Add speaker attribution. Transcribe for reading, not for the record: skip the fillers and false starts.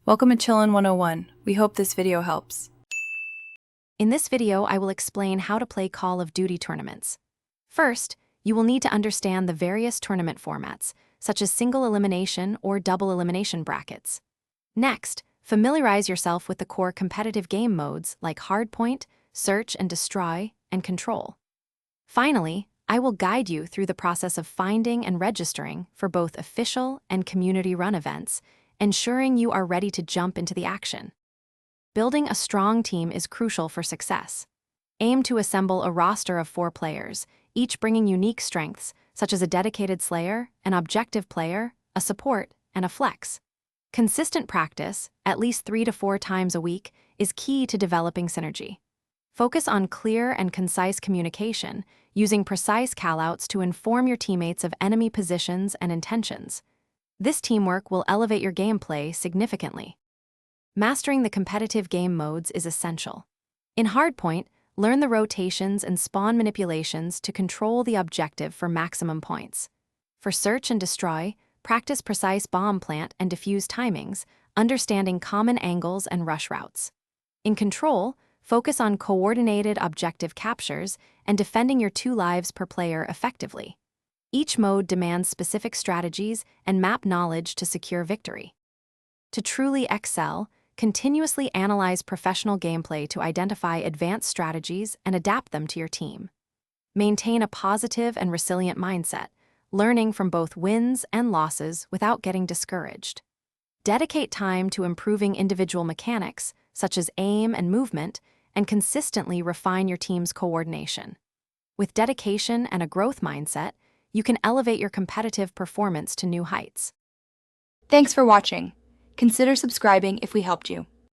Speaker 1: Welcome to Chillin' 101. We hope this video helps.
Speaker 2: In this video, I will explain how to play Call of Duty tournaments. First, you will need to understand the various tournament formats, such as single elimination or double elimination brackets. Next, familiarize yourself with the core competitive game modes like Hardpoint, Search and Destroy, and Control. Finally, I will guide you through the process of finding and registering for both official and community-run events, ensuring you are ready to jump into the action. Building a strong team is crucial for success. Aim to assemble a roster of 4 players, each bringing unique strengths, such as a dedicated slayer, an objective player, a support, and a flex. Consistent practice, at least 3 to 4 times a week, is key to developing synergy. Focus on clear and concise communication, using precise callouts to inform your teammates of enemy positions and intentions. This teamwork will elevate your gameplay significantly. Mastering the competitive game modes is essential. In Hardpoint, learn the rotations and spawn manipulations to control the objective for maximum points. For Search and Destroy, practice precise bomb plant and defuse timings, understanding common angles and rush routes. In Control, focus on coordinated objective captures and defending your 2 lives per player effectively. Each mode demands specific strategies and map knowledge to secure victory. To truly excel, continuously analyze professional gameplay to identify advanced strategies and adapt them to your team. Maintain a positive and resilient mindset, learning from both wins and losses without getting discouraged. Dedicate time to improving individual mechanics, such as aim and movement, and consistently refine your team's coordination. With dedication and a growth mindset, you can elevate your competitive performance to new heights.
Speaker 3: Thanks for watching. Consider subscribing if we helped you.